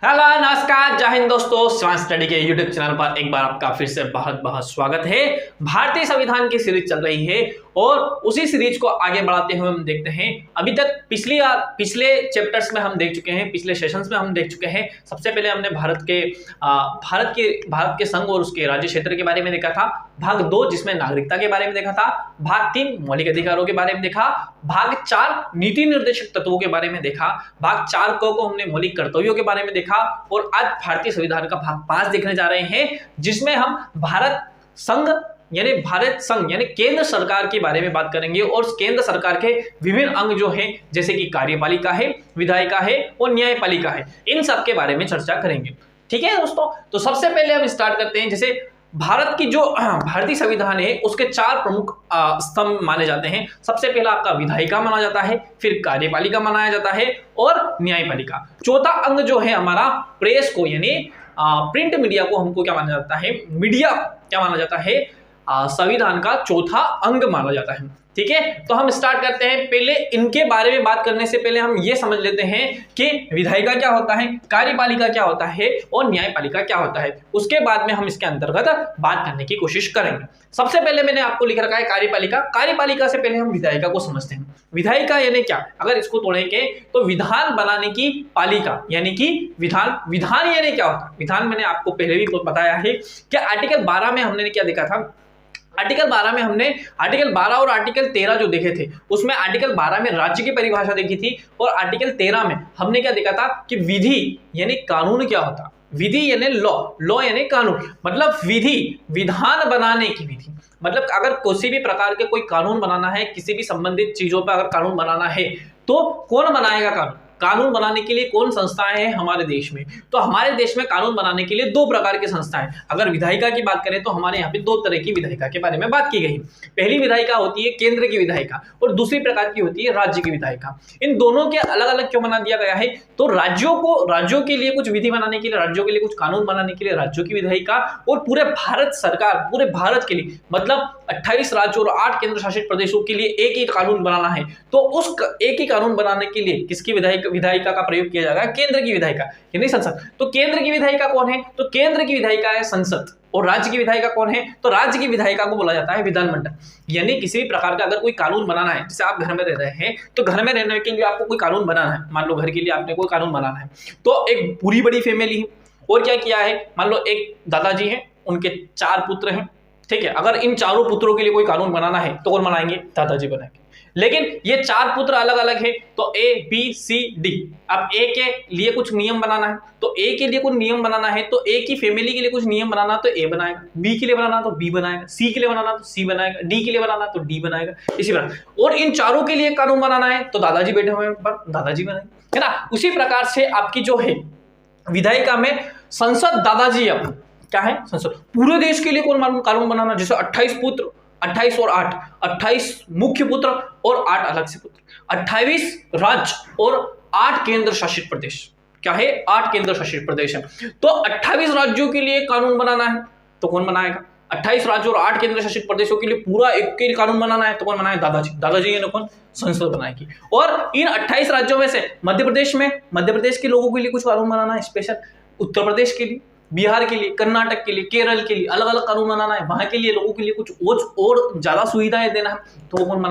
Hello नमस्कार जय हिंद दोस्तों, स्वास्थ्य स्टडी के यूट्यूब चैनल पर एक बार आपका फिर से बहुत बहुत स्वागत है। भारतीय संविधान की सीरीज चल रही है और उसी सीरीज को आगे बढ़ाते हुए हम देखते हैं। अभी तक पिछले चैप्टर्स में हम देख चुके हैं, पिछले सेशंस में हम देख चुके हैं। सबसे पहले हमने भारत के संघ और उसके राज्य क्षेत्र के बारे में देखा था। भाग 2 जिसमें नागरिकता के बारे में देखा था। भाग 3 मौलिक अधिकारों के बारे में देखा। भाग 4 नीति निर्देशक तत्वों के बारे में देखा। भाग 4 को हमने मौलिक कर्तव्यों के बारे में देखा। और आज भारतीय संविधान का भाग 5 देखने जा रहे हैं, जिसमें हम भारत संघ यानी केंद्र सरकार के बारे में बात करेंगे और केंद्र सरकार के विभिन्न अंग जो हैं, जैसे कि कार्यपालिका है, विधायिका है और न्यायपालिका है, इन सब के बारे में चर्चा करेंगे। ठीक है दोस्तों, तो सबसे पहले हम स्टार्ट करते हैं। जैसे भारत की जो भारतीय संविधान है उसके 4 प्रमुख स्तंभ माने जाते हैं। सबसे पहला आपका विधायिका माना जाता है, फिर कार्यपालिका माना जाता है और न्यायपालिका। चौथा अंग जो है हमारा प्रेस को यानी प्रिंट मीडिया को हमको क्या माना जाता है, मीडिया क्या माना जाता है, संविधान का चौथा अंग माना जाता है। ठीक है, तो हम स्टार्ट करते हैं। पहले इनके बारे में बात करने से पहले हम ये समझ लेते हैं कि विधायिका क्या होता है, कार्यपालिका क्या होता है और न्यायपालिका क्या होता है। उसके बाद में हम इसके अंतर्गत बात करने की कोशिश करेंगे। सबसे पहले मैंने आपको लिख रखा है कार्यपालिका। कार्यपालिका से पहले हम विधायिका को समझते हैं। विधायिका यानी क्या, अगर इसको तोड़ेंगे तो विधान बनाने की पालिका यानी कि विधान यानी क्या होता है। विधान मैंने आपको पहले भी बताया है कि आर्टिकल 12 में हमने क्या देखा था। आर्टिकल 12 में हमने आर्टिकल 12 और आर्टिकल 13 जो देखे थे, उसमें आर्टिकल 12 में राज्य की परिभाषा देखी थी और आर्टिकल 13 में हमने क्या देखा था कि विधि यानी कानून क्या होता। विधि यानी लॉ यानी कानून, मतलब विधान बनाने की विधि। मतलब अगर किसी भी प्रकार के कोई कानून बनाना है, किसी भी संबंधित चीजों पर अगर कानून बनाना है तो कौन बनाएगा कानून बनाने के लिए कौन संस्थाएं हैं हमारे देश में। तो हमारे देश में कानून बनाने के लिए 2 प्रकार की संस्थाएं। अगर विधायिका की बात करें तो हमारे यहाँ पे 2 तरह की विधायिका के बारे में बात की गई। पहली विधायिका होती है केंद्र की विधायिका और दूसरी प्रकार की होती है राज्य की विधायिका। इन दोनों के अलग अलग क्यों बना दिया गया है, तो राज्यों के लिए कुछ विधि बनाने के लिए, राज्यों के लिए कुछ कानून बनाने के लिए राज्यों की विधायिका, और पूरे भारत के लिए मतलब 28 राज्यों और 8 केंद्र शासित प्रदेशों के लिए एक ही कानून बनाना है तो उस एक ही कानून बनाने के लिए किसकी विधायिका का प्रयोग किया जाएगा, केंद्र की विधायिका यानी संसद। तो केंद्र की विधायिका कौन है, तो केंद्र की विधायिका है संसद। और राज्य की विधायिका कौन है, तो राज्य की विधायिका को बोला जाता है विधानमंडल। यानी किसी भी प्रकार का अगर कोई कानून बनाना है, जैसे आप घर में रह रहे हैं तो घर में रहने के लिए आपको कोई कानून बनाना है, मान लो घर के लिए आपने कोई कानून बनाना है, तो एक पूरी बड़ी फैमिली है और क्या किया है, मान लो एक दादाजी हैं, उनके 4 पुत्र हैं। ठीक है, अगर इन चारों पुत्रों के लिए कोई कानून बनाना है तो कौन बनाएंगे, दादाजी बनाएंगे। लेकिन ये 4 पुत्र अलग अलग है तो A B C D। अब A के लिए कुछ नियम बनाना है तो A के लिए कुछ नियम बनाना है, तो A की फैमिली के लिए कुछ नियम बनाना तो A बनाएगा, B के लिए बनाना तो B बनाएगा, C के लिए बनाना तो C बनाएगा, D के लिए बनाना तो D बनाएगा, इसी प्रकार। और इन चारों के लिए कानून बनाना है तो दादाजी बैठे हुए पर दादाजी बनाएंगे, है ना। उसी प्रकार से आपकी जो है विधायिका में संसद दादाजी अपने क्या है, संसद। पूरे देश के लिए कौन कानून बनाना, जैसे 28 पुत्र, 28 और 8, 28 मुख्य पुत्र और 8 अलग से पुत्र, 28 राज्य और 8 केंद्र शासित प्रदेश। क्या है, 8 केंद्र शासित प्रदेश है। तो 28 राज्यों के लिए कानून बनाना है तो कौन बनाएगा, 28 राज्यों और 8 केंद्र शासित प्रदेशों के लिए पूरा एक के कानून बनाना है तो कौन बनाएगा, दादाजी यानी कौन, संसद बनाएगी। और इन 28 राज्यों में से मध्य प्रदेश के लोगों के लिए कुछ कानून बनाना है स्पेशल, उत्तर प्रदेश के लिए, बिहार के लिए, कर्नाटक के लिए, केरल के लिए अलग अलग कानून बनाना है, वहां के लिए लोगों के लिए कुछ और ज्यादा सुविधाएं देना है तो वो कौन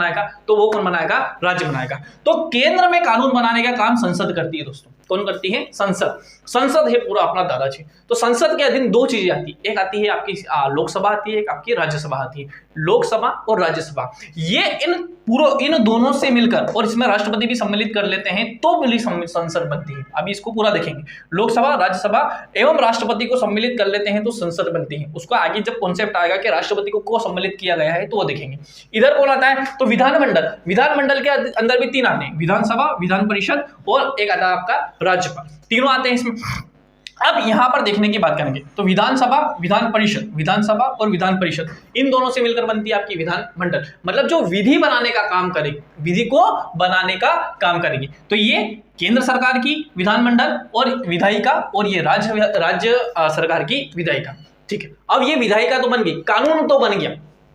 बनाएगा, राज्य बनाएगा। तो केंद्र में कानून बनाने का काम संसद करती है दोस्तों। कौन करती है, संसद है पूरा अपना दादाजी। तो संसद के अधीन 2 चीजें आती है, एक आती है आपकी लोकसभा आती है, एक आपकी राज्यसभा आती है। लोकसभा और राज्यसभा ये इन दोनों से मिलकर, और इसमें राष्ट्रपति भी सम्मिलित कर लेते हैं तो मिली संसद बनती है। अभी इसको पूरा देखेंगे, लोकसभा, राज्यसभा एवं राष्ट्रपति को सम्मिलित कर लेते हैं तो संसद बनती है। उसका आगे जब कॉन्सेप्ट आएगा कि राष्ट्रपति को सम्मिलित किया गया है तो वो देखेंगे। इधर कौन आता है, तो विधानमंडल के अंदर भी 3 आते हैं, विधानसभा, विधान परिषद और एक आता है आपका राज्यपाल, तीनों आते हैं इसमें। अब यहां पर देखने की बात करेंगे तो विधानसभा और विधान परिषद इन दोनों से मिलकर बनती है आपकी विधानमंडल, मतलब जो विधि बनाने का काम करेगी, विधि को बनाने का काम करेगी। तो ये केंद्र सरकार की विधानमंडल और विधायिका और ये राज्य सरकार की विधायिका। ठीक है, अब ये विधायिका तो बन गई, कानून तो बन गया।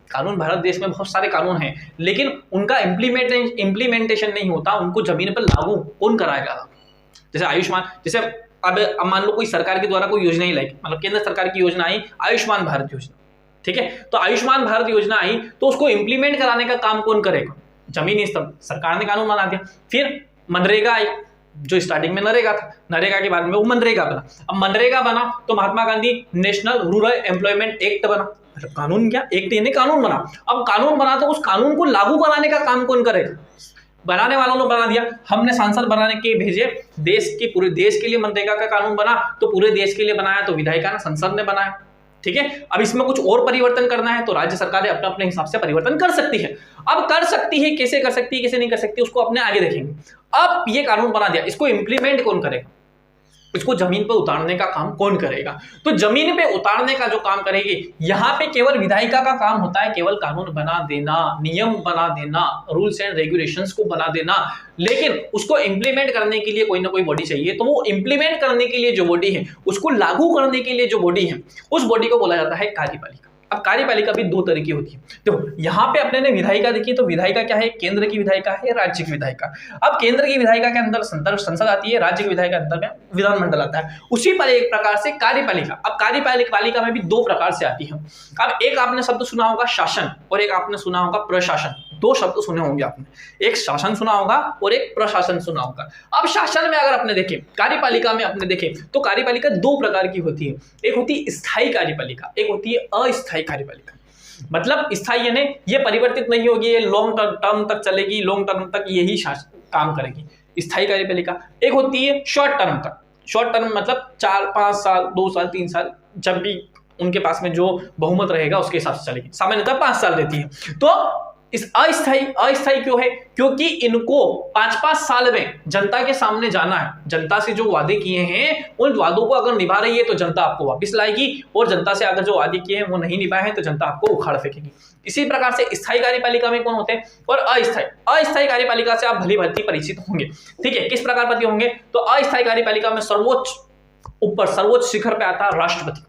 कानून भारत देश में बहुत सारे कानून हैं लेकिन उनका इम्प्लीमेंटेशन नहीं होता, उनको जमीन पर लागू कौन कराएगा। जैसे आयुष्मान, जैसे अब मान लो कोई सरकार के द्वारा कोई योजना ही लाई, मतलब केंद्र सरकार की योजना आई आयुष्मान भारत योजना, ठीक है, तो आयुष्मान भारत योजना आई तो उसको इंप्लीमेंट कराने का काम कौन करेगा? जमीनी स्तर, सरकार ने कानून बना दिया। फिर मनरेगा आई, जो स्टार्टिंग में नरेगा था, नरेगा के बाद में वो मनरेगा बना। अब मनरेगा बना तो Mahatma Gandhi national rural employment act बना, मतलब कानून क्या, एक्ट यानी कानून बना। अब कानून बना तो उस कानून को लागू कराने का काम कौन करेगा? बनाने वालों ने बना दिया, हमने सांसद बनाने के भेजे, देश के पूरे देश के लिए मनरेगा का कानून बना, तो पूरे देश के लिए बनाया तो विधायिका ने, संसद ने बनाया, ठीक है। अब इसमें कुछ और परिवर्तन करना है तो राज्य सरकारें अपने अपने हिसाब से परिवर्तन कर सकती है। अब कर सकती है, कैसे कर सकती है, कैसे नहीं कर सकती, उसको अपने आगे देखेंगे। अब ये कानून बना दिया, इसको इंप्लीमेंट कौन करेगा? इसको जमीन पर उतारने का काम कौन करेगा? तो जमीन पे उतारने का जो काम करेगी, यहां पे केवल विधायिका का काम होता है, केवल कानून बना देना, नियम बना देना, रूल्स एंड रेगुलेशंस को बना देना। लेकिन उसको इंप्लीमेंट करने के लिए कोई ना कोई बॉडी चाहिए, तो वो इंप्लीमेंट करने के लिए जो बॉडी है, उसको लागू करने के लिए जो बॉडी है, उस बॉडी को बोला जाता है कार्यपालिका। अब कार्यपालिका भी दो तरह की होती है। तो यहाँ पे अपने ने विधायिका देखी, तो विधायिका क्या है? केंद्र की विधायिका है, राज्य की विधायिका। अब केंद्र की विधायिका के अंदर संसद आती है, राज्य की विधायिका के अंदर में विधानमंडल आता है। उसी पर एक प्रकार से कार्यपालिका। अब कार्यपालिका में भी दो प्रकार से आती है। अब एक आपने शब्द सुना होगा शासन, और एक आपने सुना होगा प्रशासन। दो शब्द सुने होंगे आपने, एक शासन सुना होगा और एक प्रशासन सुना होगा। अब शासन में अगर आपने देखे, कार्यपालिका में आपने देखे, तो कार्यपालिका दो प्रकार की होती है। एक होती है स्थायी कार्यपालिका, एक होती है अस्थायी कार्यपालिका। मतलब स्थायी यानी ये परिवर्तित नहीं होगी, ये लॉन्ग टर्म तक चलेगी, लॉन्ग टर्म तक यही काम करेगी। स्थायी कार्यपालिका एक होती है शॉर्ट टर्म तक। शॉर्ट टर्म मतलब 4-5 साल, 2 साल, 3 साल, जब भी उनके पास में जो बहुमत रहेगा उसके हिसाब से चलेगी। सामान्यतः 5 साल देती है। तो इस अस्थायी क्यों है? क्योंकि इनको 5-5 साल में जनता के सामने जाना है। जनता से जो वादे किए हैं, उन वादों को अगर निभा रही है तो जनता आपको वापस लाएगी, और जनता से अगर जो वादे किए हैं वो नहीं निभाए हैं तो जनता आपको उखाड़ फेंकेगी। इसी प्रकार से स्थायी कार्यपालिका में कौन होते हैं और अस्थायी कार्यपालिका से आप भली भांति परिचित होंगे, ठीक है। किस प्रकार परिचित होंगे? तो अस्थायी कार्यपालिका में सर्वोच्च शिखर पे आता है राष्ट्रपति,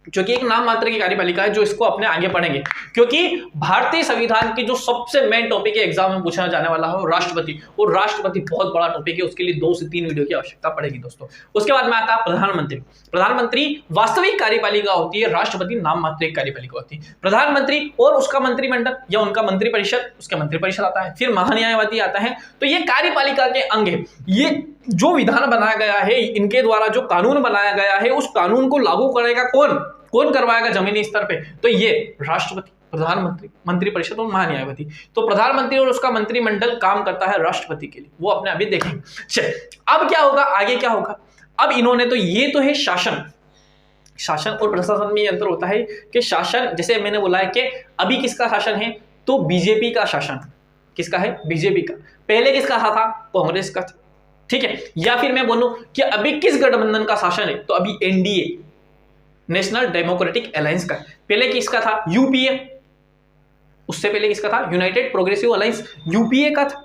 जो कि एक नाम मात्र की कार्यपालिका है, जो इसको अपने आगे पढ़ेंगे, क्योंकि भारतीय संविधान की जो सबसे मेन टॉपिक है एग्जाम में पूछा जाने वाला है राष्ट्रपति। और राष्ट्रपति बहुत बड़ा टॉपिक है, उसके लिए 2 से 3 वीडियो की आवश्यकता पड़ेगी दोस्तों। उसके बाद में आता है प्रधानमंत्री। प्रधानमंत्री वास्तविक कार्यपालिका होती है, राष्ट्रपति नाम मात्र एक कार्यपालिका होती है। प्रधानमंत्री और उसका मंत्रिमंडल या उनका मंत्रिपरिषद, उसका मंत्रिपरिषद आता है, फिर महान्यायवादी आता है। तो ये कार्यपालिका के अंग है। ये जो विधान बनाया गया है, इनके द्वारा जो कानून बनाया गया है, उस कानून को लागू करेगा कौन करवाएगा जमीनी स्तर पे? तो ये राष्ट्रपति, प्रधानमंत्री, मंत्रिपरिषद और महान्यायवादी। तो प्रधानमंत्री और उसका मंत्रिमंडल काम करता है राष्ट्रपति के लिए, वो अपने अभी देखेंगे। चलिए, अब क्या होगा, आगे क्या होगा? अब इन्होंने तो ये तो है शासन और प्रशासन में अंतर होता है कि शासन, जैसे मैंने बोला है कि अभी किसका शासन है, तो बीजेपी का शासन। किसका है? बीजेपी का। पहले किसका था? कांग्रेस का था, ठीक है। या फिर मैं बोलूं कि अभी किस गठबंधन का शासन है, तो अभी एनडीए, नेशनल डेमोक्रेटिक अलायंस का। पहले किसका था? यूपीए। उससे पहले किसका था? यूनाइटेड प्रोग्रेसिव अलायंस, यूपीए का था,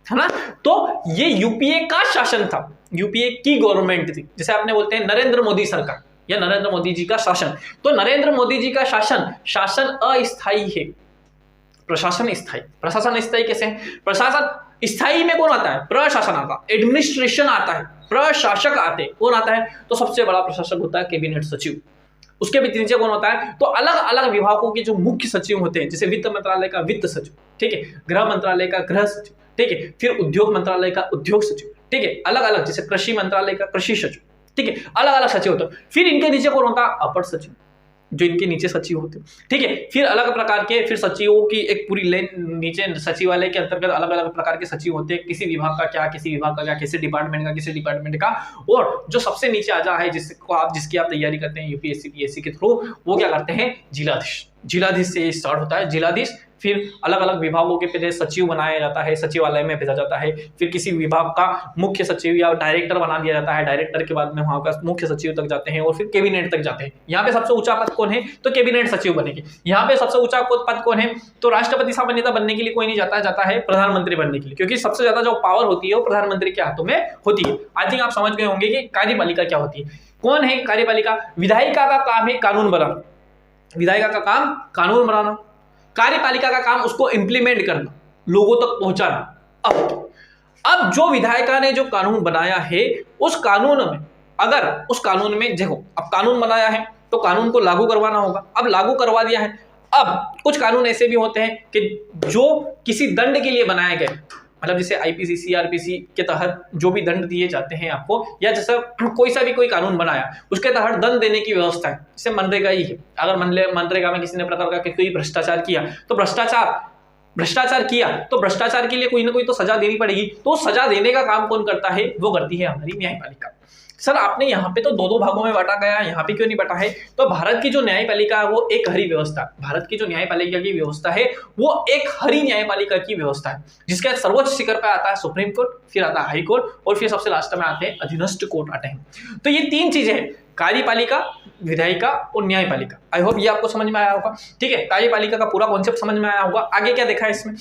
है ना। तो ये यूपीए का शासन था, यूपीए की गवर्नमेंट थी, जैसे आपने बोलते हैं नरेंद्र मोदी सरकार या नरेंद्र मोदी जी का शासन। तो नरेंद्र मोदी जी का शासन अस्थायी है, प्रशासन स्थायी। प्रशासन स्थायी कैसे है? प्रशासन स्थायी में कौन आता है? प्रशासन आता है, एडमिनिस्ट्रेशन आता है, प्रशासक आते हैं। कौन आता है? तो सबसे बड़ा प्रशासक होता है कैबिनेट सचिव। उसके भी नीचे कौन होता है? तो अलग अलग विभागों के जो मुख्य सचिव होते हैं, जैसे वित्त मंत्रालय का वित्त सचिव, ठीक है, गृह मंत्रालय का गृह सचिव, ठीक है, फिर उद्योग मंत्रालय का उद्योग सचिव, ठीक है, अलग अलग, जैसे कृषि मंत्रालय का कृषि सचिव, ठीक है, अलग अलग सचिव होते हैं। फिर इनके नीचे कौन होता है? अपर सचिव, जो इनके नीचे सचिव होते हैं, ठीक है। फिर अलग प्रकार के फिर सचिवों की एक पूरी लाइन नीचे सचिवालय के अंतर्गत अलग अलग प्रकार के सचिव होते हैं, किसी विभाग का क्या, किसी विभाग का क्या, किसी डिपार्टमेंट का, किसी डिपार्टमेंट का। और जो सबसे नीचे आ जा है, जिसकी आप तैयारी करते हैं यूपीएससी पीएससी के थ्रू, वो क्या करते हैं? जिलाधीश से स्टार्ट होता है जिलाधीश। फिर अलग अलग विभागों के पहले सचिव बनाया जाता है, सचिवालय में भेजा जाता है। फिर किसी विभाग का मुख्य सचिव या डायरेक्टर बना दिया जाता है, डायरेक्टर के बाद में वहां का मुख्य सचिव तक जाते हैं और फिर कैबिनेट तक जाते हैं। यहाँ पे सबसे ऊंचा पद कौन है? तो कैबिनेट सचिव बनेगी। यहाँ पे सबसे ऊंचा पद कौन है? तो राष्ट्रपति सामान्यतः बनने के लिए कोई नहीं जाता है प्रधानमंत्री बनने के लिए, क्योंकि सबसे ज्यादा जो पावर होती है वो प्रधानमंत्री के हाथों में होती है। आई थिंक आप समझ गए होंगे कि कार्यपालिका क्या होती है। कौन है कार्यपालिका? विधायिका का काम है कानून बनाना, विधायिका का काम कानून बनाना, कार्यपालिका का काम उसको इंप्लीमेंट करना, लोगों तक पहुंचाना। अब जो विधायिका ने जो कानून बनाया है, उस कानून में अगर उस कानून में देखो, अब कानून बनाया है तो कानून को लागू करवाना होगा, अब लागू करवा दिया है। अब कुछ कानून ऐसे भी होते हैं कि जो किसी दंड के लिए बनाए गए, मतलब जैसे आईपीसी सीआरपीसी के तहत जो भी दंड दिए जाते हैं आपको, या जैसा कोई कानून बनाया उसके तहत दंड देने की व्यवस्था है, जैसे मनरेगा ही है। अगर मनरेगा में किसी ने प्रकार का कोई भ्रष्टाचार किया तो भ्रष्टाचार के लिए कोई ना कोई तो सजा देनी पड़ेगी। तो सजा देने का काम कौन करता है? वो करती है हमारी न्यायपालिका। सर आपने यहाँ पे तो दो भागों में बांटा गया है, यहाँ पे क्यों नहीं बांटा है? तो भारत की जो न्यायपालिका है वो एक हरी व्यवस्था, भारत की जो न्यायपालिका की व्यवस्था है वो एक हरी न्यायपालिका की व्यवस्था है, जिसके सर्वोच्च शिखर पे आता है सुप्रीम कोर्ट, फिर आता है हाई कोर्ट और फिर सबसे लास्ट में आते हैं अधीनस्थ कोर्ट आते हैं। तो ये तीन चीजें हैं, कार्यपालिका, विधायिका और न्यायपालिका। आई होप ये आपको समझ में आया होगा। ठीक है, कार्यपालिका का पूरा कॉन्सेप्ट समझ में आया होगा। आगे क्या देखा है इसमें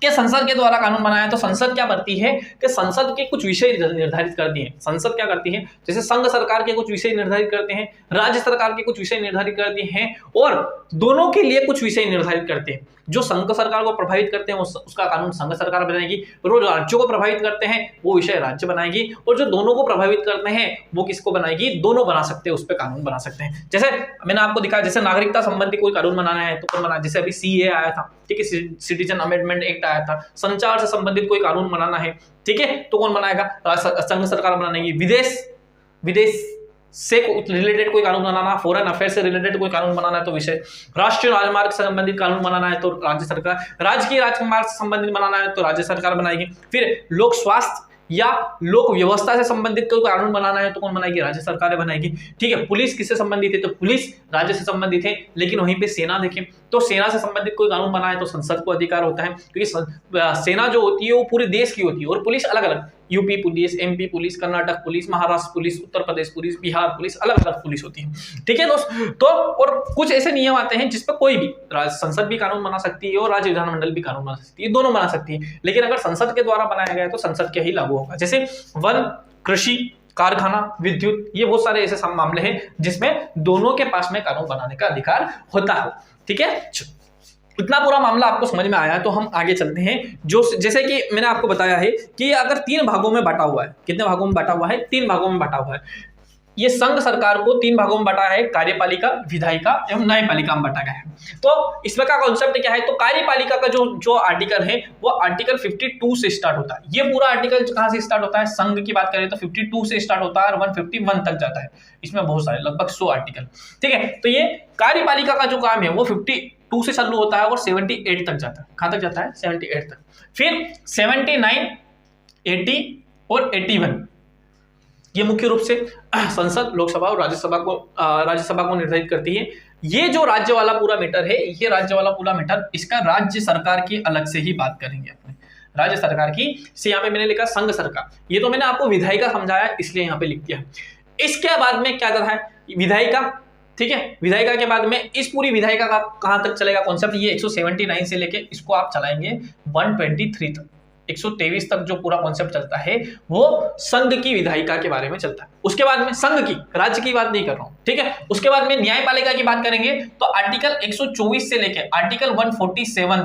कि संसद के द्वारा कानून बनाया, तो संसद क्या करती है कि संसद के कुछ विषय निर्धारित करती है। संसद क्या करती है, जैसे संघ सरकार के कुछ विषय निर्धारित करते हैं, राज्य सरकार के कुछ विषय निर्धारित करते हैं और दोनों के लिए कुछ विषय निर्धारित करते हैं। जो संघ सरकार को प्रभावित करते हैं उसका कानून संघ सरकार बनाएगी, और वो राज्यों को प्रभावित करते हैं वो विषय राज्य बनाएगी, और जो दोनों को प्रभावित करते हैं वो किसको बनाएगी? दोनों बना सकते हैं, उस पर कानून बना सकते हैं। जैसे मैंने आपको दिखाया, जैसे नागरिकता संबंधी कोई कानून बनाना है तो कौन बना, जैसे अभी सीए आया था, ठीक है, सिटीजन अमेंडमेंट एक्ट आया था। संचार से संबंधित कोई कानून बनाना है, ठीक है, तो कौन बनाएगा? संघ सरकार बनाएगी। विदेश से रिलेटेड कोई कानून बनाना, फॉरेन अफेयर से रिलेटेड कोई कानून बनाना है तो विषय, राष्ट्रीय राजमार्ग से संबंधित कानून बनाना है तो राज्य सरकार, राजकीय राजमार्ग से संबंधित बनाना है तो राज्य सरकार बनाएगी। फिर लोक स्वास्थ्य या लोक व्यवस्था से संबंधित कोई कानून बनाना है तो कौन बनाएगी? राज्य सरकार बनाएगी। ठीक है, पुलिस किससे संबंधित है? तो पुलिस राज्य से संबंधित है। लेकिन वहीं पे सेना देखें तो सेना से संबंधित कोई कानून बना है तो संसद को अधिकार होता है, क्योंकि सेना जो होती है वो पूरे देश की होती है और पुलिस अलग अलग, UP police, MP police, Karnataka police, Maharashtra police, Uttar Pradesh police, Bihar police, अलग अलग पुलिस होती है। ठीक है दोस्त, तो और कुछ ऐसे नियम आते हैं जिस पर कोई भी संसद भी कानून बना सकती है और राज्य विधानमंडल भी कानून बना सकती है, दोनों बना सकती है। लेकिन अगर संसद के द्वारा बनाया गया तो संसद के ही लागू होगा। जैसे वन, कृषि, कारखाना, विद्युत, ये बहुत सारे ऐसे मामले हैं जिसमें दोनों के पास में कानून बनाने का अधिकार होता है। ठीक है, इतना पूरा मामला आपको समझ में आया तो हम आगे चलते हैं। जो जैसे कि मैंने आपको बताया है कि अगर 3 भागों में बांटा हुआ है, कितने भागों में बांटा हुआ है? 3 भागों में बांटा हुआ है। ये संघ सरकार को 3 भागों में बांटा है, कार्यपालिका, विधायिका एवं न्यायपालिका में बांटा गया है। तो इसमें का कॉन्सेप्ट क्या है? तो कार्यपालिका का जो आर्टिकल है वो आर्टिकल 52 से स्टार्ट होता है। ये पूरा आर्टिकल कहां से स्टार्ट होता है? संघ की बात करें तो 52 से स्टार्ट होता है और 151 तक जाता है। इसमें बहुत सारे, लगभग 100 आर्टिकल। ठीक है, तो ये कार्यपालिका का जो काम है वो 52 से चालू होता है और 78 तक जाता है। कहां तक जाता है? 78 तक। फिर 79, 80 और 81 ये मुख्य रूप से संसद, लोकसभा और राज्यसभा को निर्धारित करती है। ये जो राज्य वाला पूरा मैटर है, ये राज्य वाला पूरा मैटर, इसका राज्य सरकार की अलग से ही बात करेंगे अपने, राज्य सरकार की। से यहाँ पे मैंने लिखा संघ सरकार, ये तो मैंने आपको विधायिका समझाया इसलिए यहाँ पे लिख दिया। इसके बाद में क्या करता है? विधायिका। ठीक है, विधायिका के बाद में इस पूरी विधायिका का कहां तक चलेगा कॉन्सेप्ट? ये 179 से लेके इसको आप चलाएंगे 123 तक, 123 तक जो पूरा कॉन्सेप्ट चलता है वो संघ की विधायिका के बारे में चलता है। उसके बाद में संघ की, राज्य की बात नहीं कर रहा हूं, ठीक है। उसके बाद में न्यायपालिका की बात करेंगे तो आर्टिकल 124 से लेकर आर्टिकल 147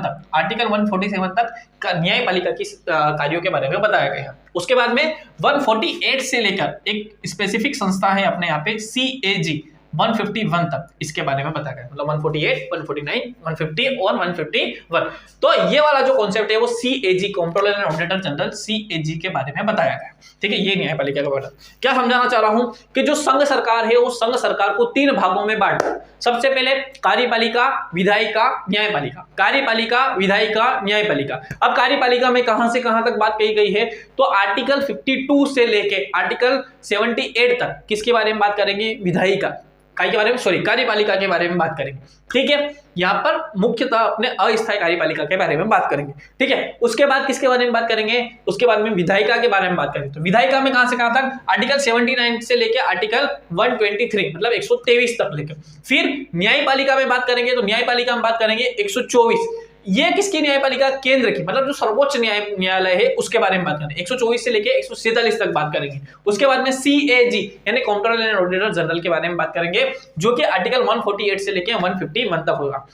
तक न्यायपालिका की कार्यों के बारे में बताया गया है। उसके बाद में 148 से लेकर एक स्पेसिफिक संस्था है अपने यहाँ पे CAG 151 तक, इसके बारे में बताया गया, मतलब 148, 149, 150 और 151। तो ये वाला जो कॉन्सेप्ट है वो CAG, controller and auditor general, CAG के बारे में बताया गया। ठीक है, ये न्यायपालिका का बारे में क्या समझाना चाह रहा हूं कि जो संघ सरकार है वो संघ सरकार को 3 भागों में बांट। सबसे पहले कार्यपालिका, विधायिका, न्यायपालिका। कार्यपालिका, विधायिका, न्यायपालिका। अब कार्यपालिका में कहां से कहां तक बात कही गई है? तो आर्टिकल 52 से लेके आर्टिकल 78 तक किसके बारे में बात करेंगे? विधायिका के बारे में, सॉरी, कार्यपालिका के बारे में बात करेंगे। ठीक है, यहाँ पर मुख्यतः अपने अस्थायी कार्यपालिका के बारे में बात करेंगे। ठीक है, उसके बाद किसके बारे में बात करेंगे? उसके बाद में विधायिका के बारे में बात करेंगे। तो विधायिका में कहां से कहां तक? आर्टिकल 79 से लेकर आर्टिकल 123, मतलब 123 तक लेकर। फिर न्यायपालिका में बात करेंगे तो न्यायपालिका में बात करेंगे 124। ये किसकी न्यायपालिका? केंद्र की, मतलब जो सर्वोच्च न्यायालय है उसके बारे में बात करेंगे। 124 से लेके 147 तक बात करेंगे। उसके बाद में CAG यानी कंट्रोलर एंड ऑडिटर जनरल के बारे में बात करेंगे, जो कि आर्टिकल 148 से लेके 151 तक होगा।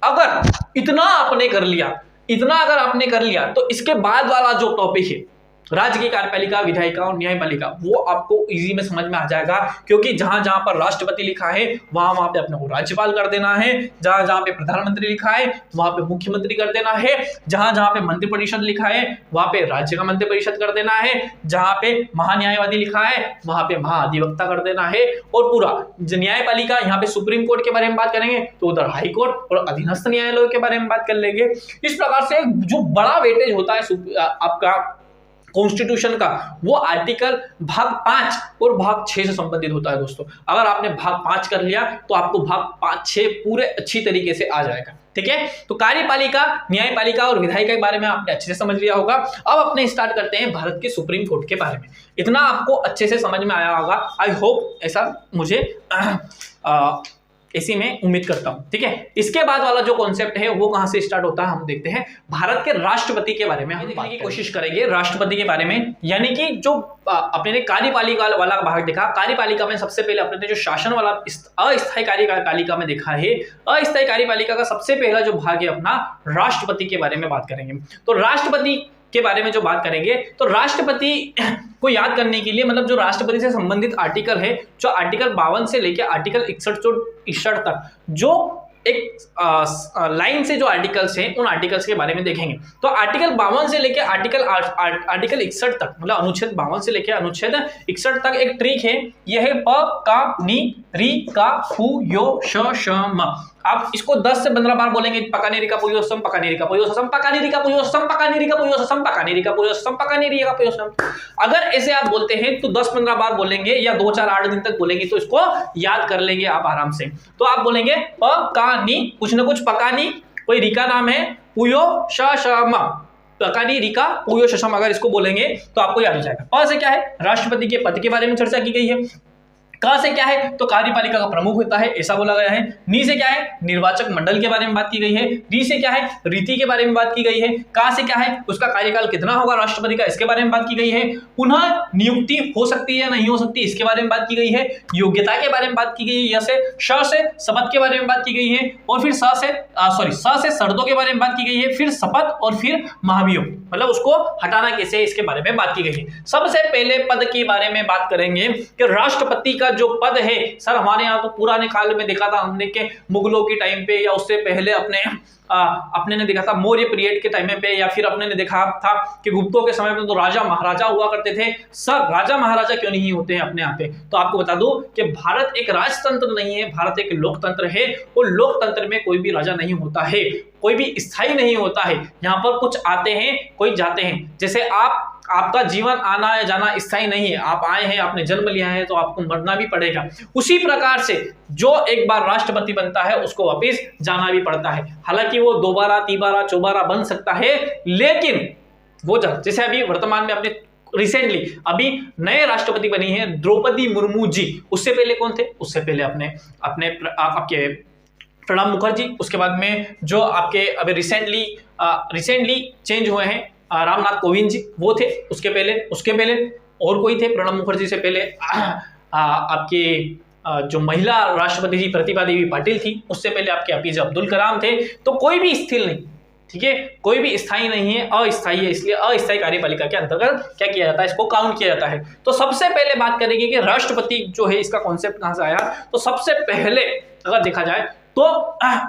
अगर इतना आपने कर लिया तो इसके बाद वाला जो टॉपिक है राज्य की कार्यपालिका, विधायिका और न्यायपालिका, वो आपको इजी में समझ में आ जाएगा, क्योंकि जहां जहां पर राष्ट्रपति लिखा है वहां पे अपने को राज्यपाल कर देना है, जहां जहां पे प्रधानमंत्री लिखा है वहां पे मुख्यमंत्री कर देना है, जहां जहां पे मंत्रिपरिषद लिखा है वहां पे राज्य का मंत्रिपरिषद कर देना है, जहां पे महान्यायवादी लिखा है वहां पे महाधिवक्ता कर देना है, और पूरा न्यायपालिका, यहाँ पे सुप्रीम कोर्ट के बारे में बात करेंगे तो उधर हाई कोर्ट और अधीनस्थ न्यायालयों के बारे में बात कर लेंगे। इस प्रकार से जो बड़ा वेटेज होता है आपका कॉन्स्टिट्यूशन का, वो आर्टिकल भाग 5 और भाग 6 से संबंधित होता है दोस्तों। अगर आपने भाग 5 कर लिया तो आपको भाग 5-6 पूरे अच्छी तरीके से आ जाएगा, ठीक है। तो कार्यपालिका, न्यायपालिका और विधायिका के बारे में आपने अच्छे से समझ लिया होगा। अब अपने स्टार्ट करते हैं भारत के सुप्रीम कोर्ट के बारे में। इतना आपको अच्छे से समझ में आया होगा, आई होप, ऐसा मुझे इसी में उम्मीद करता हूं, ठीक है। इसके बाद वाला जो कॉन्सेप्ट है वो कहां से स्टार्ट होता है, हम देखते हैं भारत के राष्ट्रपति के बारे में हम देखने की कोशिश करेंगे। राष्ट्रपति के बारे में, यानी कि जो अपने ने कार्यपालिका वाला भाग देखा, कार्यपालिका में सबसे पहले अपने ने जो शासन वाला अस्थायी कार्यपालिका में देखा है, अस्थायी कार्यपालिका का सबसे पहला जो भाग है अपना राष्ट्रपति के बारे में बात करेंगे। तो राष्ट्रपति के बारे में जो बात करेंगे, तो राष्ट्रपति को याद करने के लिए, मतलब जो राष्ट्रपति से संबंधित आर्टिकल है, जो आर्टिकल 52 से लेकर आर्टिकल 61 तक जो एक लाइन से जो आर्टिकल्स हैं, उन आर्टिकल्स के बारे में देखेंगे। तो आर्टिकल 52 से लेकर आर्टिकल 61 तक, मतलब अनुच्छेद 52 से लेकर अनुच्छेद 61 तक एक ट्रिक है, यह है प का नी री का फू यो श श म। आप इसको 10 से 15 बार बोलेंगे, पकानी रिका पुयोसम, पकानी रिका पुयोसम, पकानी रिका पुयोसम, पकानी रिका पुयोसम, पकानी रिका पुयोसम, पकानी रिका पुयोसम। अगर ऐसे आप बोलते हैं तो 10-15 बार बोलेंगे या 2-4-8 दिन तक बोलेंगे तो इसको याद कर लेंगे आप आराम से। तो आप बोलेंगे पकानी, कुछ ना कुछ पकानी, कोई रिका नाम है, पुयो शशम, पकानी रिका पुयो शशम, अगर इसको बोलेंगे तो आपको याद हो जाएगा। प से क्या है, राष्ट्रपति के पद के बारे में चर्चा की गई है। का से क्या है, तो कार्यपालिका का प्रमुख होता है, ऐसा बोला गया है। नी से क्या है, निर्वाचक मंडल के बारे में बात की गई है। री से क्या है, रीति के बारे में बात की गई है। का से क्या है, उसका कार्यकाल कितना होगा राष्ट्रपति का, इसके बारे में बात की गई है। पुनः नियुक्ति हो सकती है या नहीं हो सकती, इसके बारे में बात की गई है। योग्यता के बारे में बात की गई है। श से शपथ के बारे में बात की गई है, और फिर स से शर्तों के बारे में बात की गई है, फिर शपथ और फिर महाभियोग, मतलब उसको हटाना कैसे, इसके बारे में बात की गई है। सबसे पहले पद के बारे में बात करेंगे कि राष्ट्रपति का जो पद है, सर हमारे यहाँ तो पुराने काल में देखा था हमने के मुगलों के टाइम पे, या उससे पहले अपने ने देखा था मौर्य पीरियड के टाइम पे, या फिर अपने ने देखा था कि गुप्तों के समय में तो राजा महाराजा हुआ करते थे। सर राजा महाराजा क्यों नहीं होते हैं अपने यहाँ पे, तो आपको बता दूं कि भारत एक राजतंत्र नहीं है, भारत एक लोकतंत्र है, और लोकतंत्र में कोई भी राजा नहीं होता है, कोई भी स्थायी नहीं होता है। यहाँ पर कुछ आते हैं, कोई जाते हैं। जैसे आपका जीवन आना या जाना स्थायी नहीं है, आप आए हैं, आपने जन्म लिया है, तो आपको मरना भी पड़ेगा। उसी प्रकार से जो एक बार राष्ट्रपति बनता है उसको वापिस जाना भी पड़ता है। हालांकि वो 2 बार 3 बार 4 बार बन सकता है, लेकिन वो जैसे अभी वर्तमान में अपने रिसेंटली अभी नए राष्ट्रपति बनी है द्रौपदी मुर्मू जी, उससे पहले कौन थे, उससे पहले आपके प्रणब मुखर्जी, उसके बाद में जो आपके अभी रिसेंटली चेंज हुए हैं रामनाथ कोविंद जी, वो थे। उसके पहले और कोई थे प्रणब मुखर्जी से पहले, आपके जो महिला राष्ट्रपति जी प्रतिभा देवी पाटिल थी, उससे पहले आपके एपीजे अब्दुल कलाम थे। तो कोई भी स्थिर नहीं, ठीक है, कोई भी स्थायी नहीं है, अस्थायी है। इसलिए अस्थायी कार्यपालिका के अंतर्गत क्या किया जाता है, इसको काउंट किया जाता है। तो सबसे पहले बात करेंगे कि राष्ट्रपति जो है इसका कॉन्सेप्ट कहां से आया। तो सबसे पहले अगर देखा जाए तो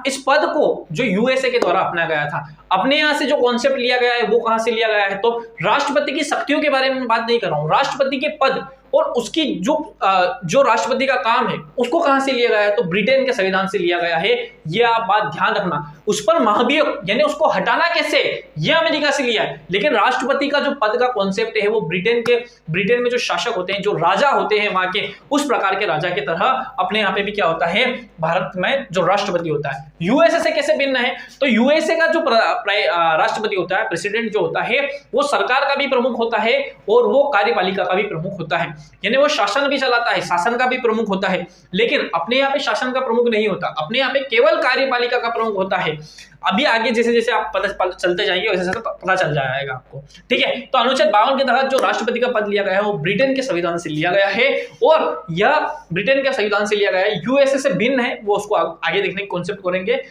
इस पद को जो यूएसए के द्वारा अपनाया गया था, अपने यहां से जो कॉन्सेप्ट लिया गया है वो कहां से लिया गया है, तो राष्ट्रपति की शक्तियों के बारे में बात नहीं कर रहा हूं, राष्ट्रपति के पद और उसकी जो राष्ट्रपति का काम है उसको कहां से लिया गया है, तो ब्रिटेन के संविधान से लिया गया है। ये आप बात ध्यान रखना। उस पर महाभियोग यानी उसको हटाना कैसे, ये अमेरिका से लिया है, लेकिन राष्ट्रपति का जो पद का कॉन्सेप्ट है वो ब्रिटेन में जो शासक होते हैं, जो राजा होते हैं वहां के, उस प्रकार के राजा की तरह अपने यहाँ पे भी क्या होता है, भारत में जो राष्ट्रपति होता है। यूएसए से कैसे भिन्न है, तो यूएसए का जो राष्ट्रपति होता है, प्रेसिडेंट जो होता है, वो सरकार का भी प्रमुख होता है और वो कार्यपालिका का भी प्रमुख होता है, यानी वो शासन भी चलाता है, शासन का भी प्रमुख होता है। लेकिन अपने यहाँ पे शासन का प्रमुख नहीं होता, अपने यहाँ पे केवल कार्यपालिका का प्रमुख होता है। अभी आगे जैसे जैसे आप पता चलते जाएंगे वैसे वैसे पता चल जाएगा आपको, ठीक है। तो अनुच्छेद 52 के तहत जो राष्ट्रपति का पद लिया गया है वो ब्रिटेन के संविधान से लिया गया है, और यह ब्रिटेन के संविधान से लिया गया है, यूएसए से भिन्न है, वो उसको आगे देखने की कॉन्सेप्ट करेंगे।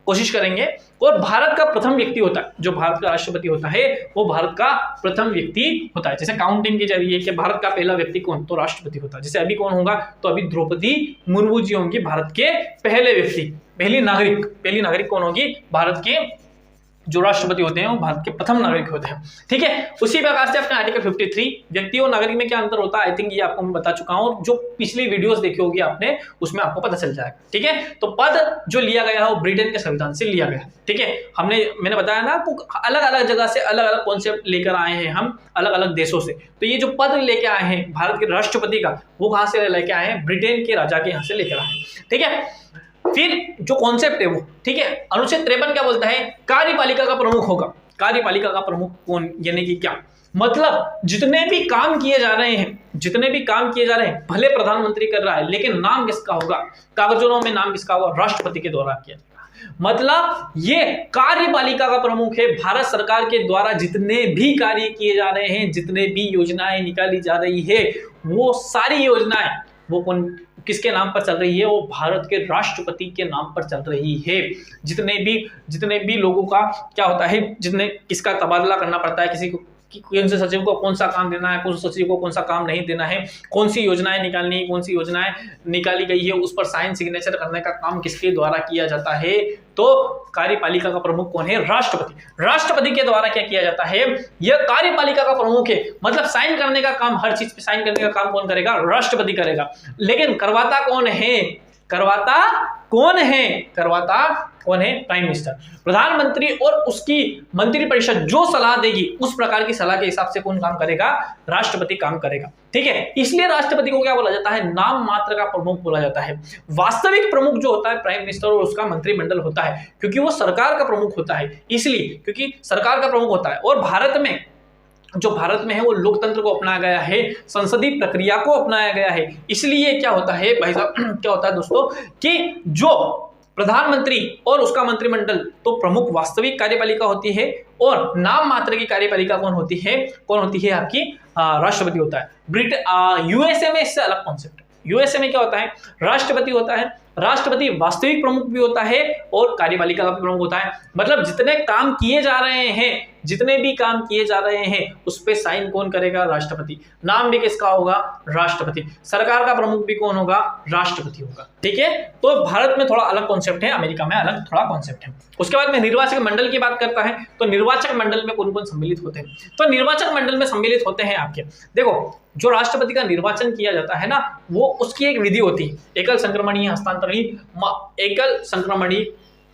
कोशिश करेंगे। और भारत का प्रथम व्यक्ति होता है, जो भारत का राष्ट्रपति होता है वो भारत का प्रथम व्यक्ति होता है। जैसे काउंटिंग के जरिए कि भारत का पहला व्यक्ति कौन, तो राष्ट्रपति होता है। जैसे अभी कौन होगा, तो अभी द्रौपदी मुर्मू जी होंगी भारत के पहले व्यक्ति, पहली नागरिक कौन होगी, भारत के जो राष्ट्रपति होते हैं वो भारत के प्रथम नागरिक होते हैं। ठीक है, उसी प्रकार से अपने आर्टिकल 53 व्यक्ति और नागरिक में क्या अंतर होता है, आई थिंक ये आपको मैं बता चुका हूं, जो पिछली वीडियोस देखी होगी आपने उसमें आपको पता चल जाएगा। ठीक है, तो पद जो लिया गया है वो ब्रिटेन के संविधान से लिया गया। ठीक है, मैंने बताया ना आपको, अलग अलग जगह से अलग अलग कॉन्सेप्ट लेकर आए हैं हम, अलग अलग देशों से। तो ये जो पद लेके आए हैं भारत के राष्ट्रपति का, वो कहां से लेके आए हैं, ब्रिटेन के राजा के यहाँ से लेकर आए हैं। ठीक है, फिर जो कॉन्सेप्ट है वो, ठीक है, अनुच्छेद 53 क्या बोलता है, कार्यपालिका का प्रमुख होगा। कार्यपालिका का प्रमुख कौन, यानी कि क्या मतलब, जितने भी काम किए जा रहे हैं, भले प्रधानमंत्री कर रहा है लेकिन नाम किसका होगा, कागजों में नाम किसका होगा, राष्ट्रपति के द्वारा किया जाएगा। मतलब ये कार्यपालिका का प्रमुख है। भारत सरकार के द्वारा जितने भी कार्य किए जा रहे हैं, जितने भी योजनाएं निकाली जा रही है, वो सारी योजनाएं वो किसके नाम पर चल रही है, वो भारत के राष्ट्रपति के नाम पर चल रही है। जितने भी लोगों का क्या होता है, किसका तबादला करना पड़ता है, किसी को कौन से सचिव को कौन सा काम देना है, कौन से सचिव को कौन सा काम नहीं देना है, कौन सी योजनाएं निकालनी है, कौन सी योजनाएं निकाली गई है, उस पर साइन सिग्नेचर करने का काम किसके द्वारा किया जाता है, तो कार्यपालिका का प्रमुख कौन है, राष्ट्रपति के द्वारा क्या किया जाता है, यह कार्यपालिका का प्रमुख है। मतलब साइन करने का काम, हर चीज पे साइन करने का काम कौन करेगा, राष्ट्रपति करेगा। लेकिन करवाता कौन है, प्राइम मिनिस्टर। प्रधानमंत्री और उसकी मंत्रिपरिषद जो सलाह देगी उस प्रकार की सलाह के हिसाब से कौन काम करेगा, राष्ट्रपति काम करेगा। ठीक है, इसलिए राष्ट्रपति को क्या बोला जाता है, नाम मात्र का प्रमुख बोला जाता है। वास्तविक प्रमुख जो होता है प्राइम मिनिस्टर और उसका मंत्रिमंडल होता है, क्योंकि वो सरकार का प्रमुख होता है, इसलिए क्योंकि सरकार का प्रमुख होता है। और भारत में है वो लोकतंत्र को अपनाया गया है, संसदीय प्रक्रिया को अपनाया गया है। इसलिए क्या होता है भाई साहब, क्या होता है दोस्तों, कि जो प्रधानमंत्री और उसका मंत्रिमंडल तो प्रमुख वास्तविक कार्यपालिका होती है, और नाम मात्र की कार्यपालिका कौन होती है आपकी राष्ट्रपति होता है। यूएसए में इससे अलग कॉन्सेप्ट है। यूएसए में क्या होता है, राष्ट्रपति होता है, राष्ट्रपति वास्तविक प्रमुख भी होता है और कार्यपालिका का भी प्रमुख होता है। मतलब जितने भी काम किए जा रहे हैं उस पे साइन कौन करेगा, राष्ट्रपति। नाम भी किसका होगा, राष्ट्रपति। सरकार का प्रमुख भी कौन होगा, राष्ट्रपति होगा। ठीक है, तो भारत में थोड़ा अलग कॉन्सेप्ट है, अमेरिका में अलग थोड़ा कॉन्सेप्ट है। उसके बाद में निर्वाचक मंडल की बात करता है, तो निर्वाचक मंडल में कौन कौन सम्मिलित होते हैं, तो निर्वाचक मंडल में सम्मिलित होते हैं आपके, देखो जो राष्ट्रपति का निर्वाचन किया जाता है ना, वो उसकी एक विधि होती है, एकल संक्रमणीय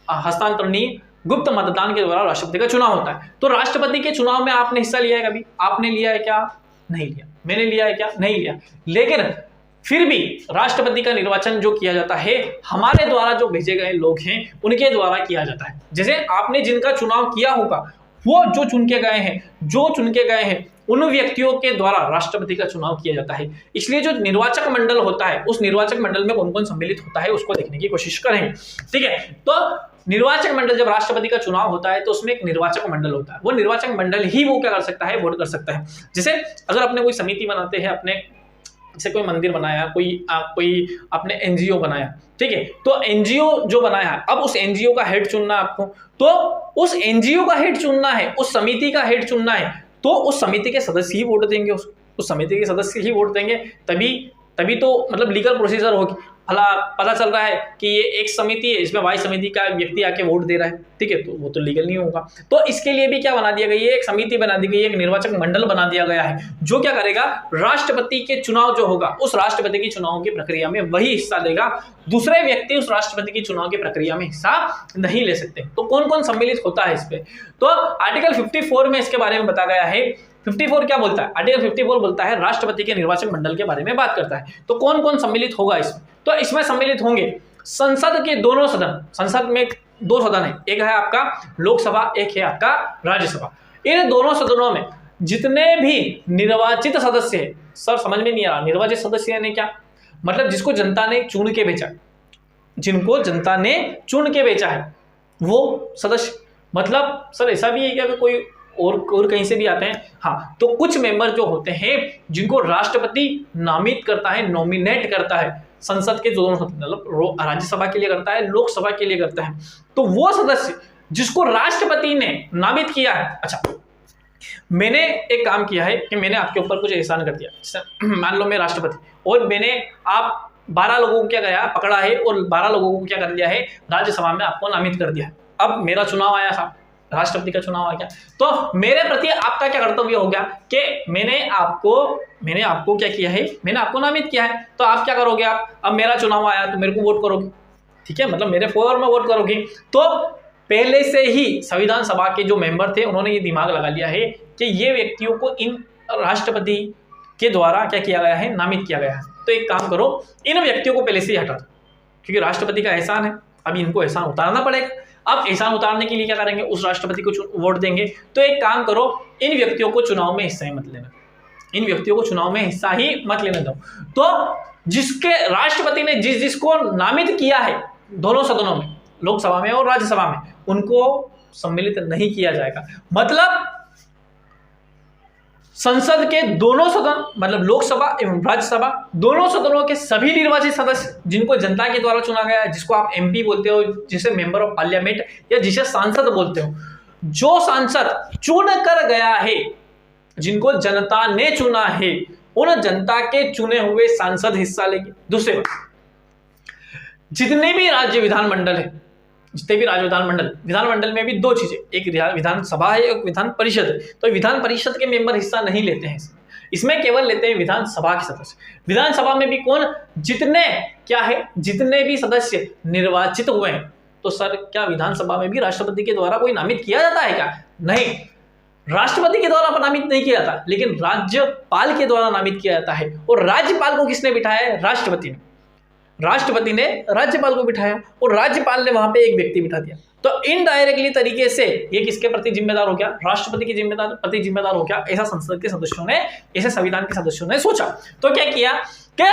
हस्तांतरणीय गुप्त मतदान के द्वारा राष्ट्रपति का चुनाव होता है। तो राष्ट्रपति के चुनाव में आपने हिस्सा लिया है कभी, आपने लिया है क्या, नहीं लिया। मैंने लिया है क्या, नहीं लिया। लेकिन फिर भी राष्ट्रपति का निर्वाचन जो किया जाता है, हमारे द्वारा जो भेजे गए लोग हैं उनके द्वारा किया जाता है। जैसे आपने जिनका चुनाव किया होगा, वो जो चुन के गए हैं उन व्यक्तियों के द्वारा राष्ट्रपति का चुनाव किया जाता है। इसलिए जो निर्वाचक मंडल होता है, उस निर्वाचक मंडल में कौन कौन सम्मिलित होता है उसको देखने की कोशिश करेंगे। ठीक है, तो निर्वाचक मंडल, जब राष्ट्रपति का चुनाव होता है तो उसमें एक निर्वाचक मंडल होता है। वो निर्वाचक मंडल ही वो क्या कर सकता है, वोट कर सकता है। जैसे अगर अपने कोई समिति बनाते हैं, अपने जैसे कोई मंदिर बनाया, कोई आपने एनजीओ बनाया, ठीक है, तो एनजीओ जो बनाया, अब उस एनजीओ का हेड चुनना है आपको, तो उस एनजीओ का हेड चुनना है, उस समिति का हेड चुनना है, तो उस समिति के सदस्य ही वोट देंगे, उस समिति के सदस्य ही वोट देंगे, तभी तो मतलब लीगल प्रोसीजर होगी। भला पता चल रहा है कि ये एक समिति है, इसमें वाई समिति का व्यक्ति आके वोट दे रहा है, ठीक है, तो वो तो लीगल नहीं होगा। तो इसके लिए भी क्या बना दिया गया है, एक समिति बना दी गई है, एक निर्वाचक मंडल बना दिया गया है, जो क्या करेगा, राष्ट्रपति के चुनाव जो होगा उस राष्ट्रपति की चुनाव की प्रक्रिया में वही हिस्सा देगा। दूसरे व्यक्ति उस राष्ट्रपति की चुनाव की प्रक्रिया में हिस्सा नहीं ले सकते। तो कौन कौन सम्मिलित होता है इस पे, तो आर्टिकल 54 में इसके बारे में बताया गया है। 54 क्या बोलता है, आर्टिकल 54 बोलता है राष्ट्रपति के निर्वाचक मंडल के बारे में बात करता है। तो कौन कौन सम्मिलित होगा इसमें, तो इसमें सम्मिलित होंगे संसद के दोनों सदन। संसद में 2 सदन है, एक है आपका लोकसभा, एक है आपका राज्यसभा। इन दोनों सदनों में जितने भी निर्वाचित सदस्य है, सर समझ में नहीं आ रहा, निर्वाचित सदस्य यानी क्या, मतलब जिसको जनता ने चुन के भेजा, जिनको जनता ने चुन के भेजा है वो सदस्य। मतलब सर ऐसा भी है क्या कि कोई और कहीं से भी आते हैं, हाँ, तो कुछ मेंबर जो होते हैं जिनको राष्ट्रपति नामित करता है, नॉमिनेट करता है, संसद के दोनों सदन, मतलब राज्यसभा के लिए करता है, लोकसभा के लिए करता है। तो वो सदस्य जिसको राष्ट्रपति ने नामित किया है, अच्छा मैंने एक काम किया है कि मैंने आपके ऊपर कुछ एहसान कर दिया, मान लो मैं राष्ट्रपति और मैंने आप 12 लोगों को क्या किया, पकड़ा है और 12 लोगों को क्या कर दिया है, राज्यसभा में आपको नामित कर दिया है। अब मेरा चुनाव आया साहब, राष्ट्रपति का चुनाव आ गया, तो मेरे प्रति आपका क्या कर्तव्य हो गया कि मैंने आपको क्या किया है, मैंने आपको नामित किया है, तो आप क्या करोगे, आप अब मेरा चुनाव आया तो मेरे को वोट करोगे, ठीक है, मतलब मेरे फेवर में वोट करोगे। तो पहले से ही संविधान सभा के जो मेंबर थे उन्होंने ये दिमाग लगा लिया है कि ये व्यक्तियों को इन राष्ट्रपति के द्वारा क्या किया गया है, नामित किया गया है। तो एक काम करो, इन व्यक्तियों को पहले से ही हटा दो, क्योंकि राष्ट्रपति का एहसान है, अभी इनको एहसान उतारना पड़ेगा। अब एहसान उतारने के लिए क्या करेंगे, उस राष्ट्रपति को वोट देंगे। तो एक काम करो, इन व्यक्तियों को चुनाव में हिस्सा ही मत लेना, इन व्यक्तियों को चुनाव में हिस्सा ही मत लेने दो। तो जिसके राष्ट्रपति ने जिसको नामित किया है दोनों सदनों में, लोकसभा में और राज्यसभा में, उनको सम्मिलित नहीं किया जाएगा। मतलब संसद के दोनों सदन, मतलब लोकसभा एवं राज्यसभा, दोनों सदनों के सभी निर्वाचित सदस्य जिनको जनता के द्वारा चुना गया है, जिसको आप एमपी बोलते हो, जिसे मेंबर ऑफ पार्लियामेंट या जिसे सांसद बोलते हो, जो सांसद चुन कर गया है, जिनको जनता ने चुना है, उन जनता के चुने हुए सांसद हिस्सा लेंगे। दूसरी बात, जितने भी राज्य विधानमंडल है, जितने भी राज्य विधानमंडल में भी दो चीजें, एक विधानसभा है, एक विधान परिषद है। तो विधान परिषद के मेंबर हिस्सा नहीं लेते हैं इसमें केवल लेते हैं विधानसभा के सदस्य। विधानसभा में भी कौन, जितने भी सदस्य निर्वाचित हुए हैं। तो सर क्या विधानसभा में भी राष्ट्रपति के द्वारा कोई नामित किया जाता है क्या? नहीं, राष्ट्रपति के द्वारा नामित नहीं किया जाता, लेकिन राज्यपाल के द्वारा नामित किया जाता है। और राज्यपाल को किसने बिठाया है? राष्ट्रपति ने राज्यपाल को बिठाया और राज्यपाल ने वहां पे एक व्यक्ति बिठा दिया। तो इनडायरेक्टली तरीके से ये किसके प्रति जिम्मेदार हो गया? राष्ट्रपति के प्रति जिम्मेदार हो गया। ऐसा संसद के सदस्यों ने, ऐसे संविधान के सदस्यों ने सोचा। तो क्या किया कि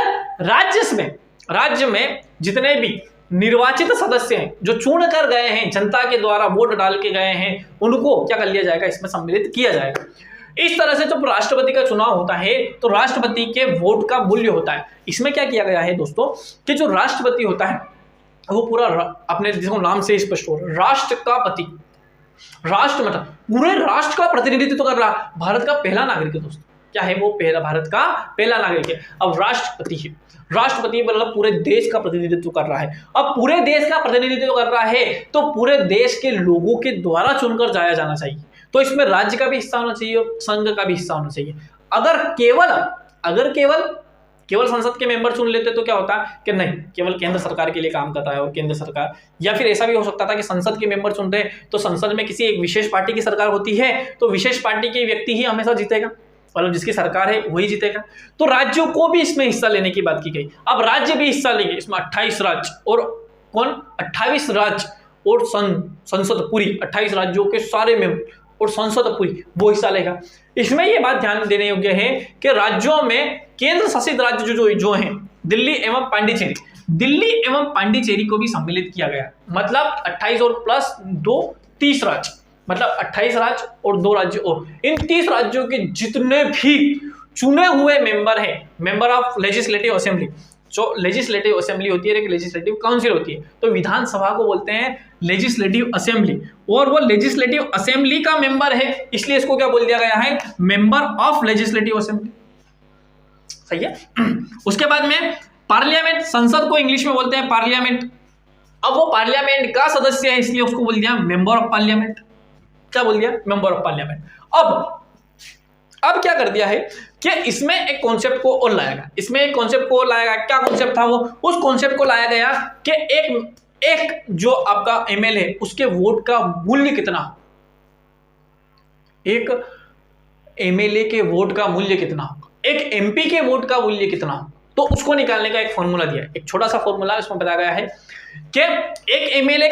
राज्य में जितने भी निर्वाचित सदस्य हैं, जो चुन कर गए हैं, जनता के द्वारा वोट डाल के गए हैं, उनको क्या कर लिया जाएगा, इसमें सम्मिलित किया जाएगा। इस तरह से जब राष्ट्रपति का चुनाव होता है तो राष्ट्रपति के वोट का मूल्य होता है। इसमें क्या किया गया है दोस्तों कि जो राष्ट्रपति होता है वो पूरा अपने जिसको नाम से स्पष्ट हो, राष्ट्र का पति, राष्ट्र मतलब पूरे राष्ट्र का प्रतिनिधित्व कर रहा, भारत का पहला नागरिक है दोस्तों। क्या है वो? भारत का पहला नागरिक है। अब राष्ट्रपति है, राष्ट्रपति मतलब पूरे देश का प्रतिनिधित्व कर रहा है। अब पूरे देश का प्रतिनिधित्व कर रहा है तो पूरे देश के लोगों के द्वारा चुनकर जाया जाना चाहिए। तो इसमें राज्य का भी हिस्सा होना चाहिए और संघ का भी हिस्सा होना चाहिए। अगर केवल संसद के मेंबर चुन लेते तो क्या होता कि नहीं, केवल केंद्र सरकार के लिए काम कर रहा है और केंद्र सरकार, या फिर ऐसा भी हो सकता था कि संसद के मेंबर चुन रहे तो संसद में किसी एक विशेष पार्टी की सरकार होती है तो विशेष पार्टी के व्यक्ति ही हमेशा जीतेगा, मतलब जिसकी सरकार है वही जीतेगा। तो राज्यों को भी इसमें हिस्सा लेने की बात की गई। अब राज्य भी हिस्सा लेंगे, इसमें 28 राज्य और 28 राज्य और संसद पूरी, 28 राज्यों के सारे मेंबर और संसद पूरी वो हिस्सा लेगा। इसमें यह बात ध्यान देने योग्य है कि राज्यों में केंद्र शासित राज्य जो हैं, दिल्ली एवं पांडिचेरी को भी सम्मिलित किया गया। मतलब 28 और प्लस 2 30 राज्य, मतलब 28 राज्य और 2 राज्य और इन 30 राज्यों के जितने भी चुने हुए मेंबर हैं, मेंबर ऑफ लेजिस्लेटिव असेंबली, जो लेजिस्लेटिव असेंबली होती है, एक लेजिस्लेटिव काउंसिल होती है, तो विधानसभा को बोलते हैं लेजिस्लेटिव असेंबली, और वो लेजिस्लेटिव असेंबली का मेंबर है, इसलिए इसको क्या बोल दिया गया है? Member of legislative assembly. सही है। उसके बाद में पार्लियामेंट, संसद को इंग्लिश में बोलते हैं पार्लियामेंट। अब वो पार्लियामेंट का सदस्य है इसलिए उसको बोल दिया मेंबर ऑफ पार्लियामेंट। क्या बोल दिया? Member of parliament. अब क्या कर दिया है कि इसमें एक कॉन्सेप्ट को और लाया गया, क्या कॉन्सेप्ट था वो? उस कॉन्सेप्ट को लाया गया कि एक जो आपका एमएलए है उसके वोट का मूल्य कितना हो, एक एमएलए के वोट का मूल्य कितना हो, एक एमपी के वोट का मूल्य कितना हो, तो उसको निकालने का एक फॉर्मूला दिया है। एक छोटा सा फॉर्मूला इसमें बताया गया है कि एक एमएलए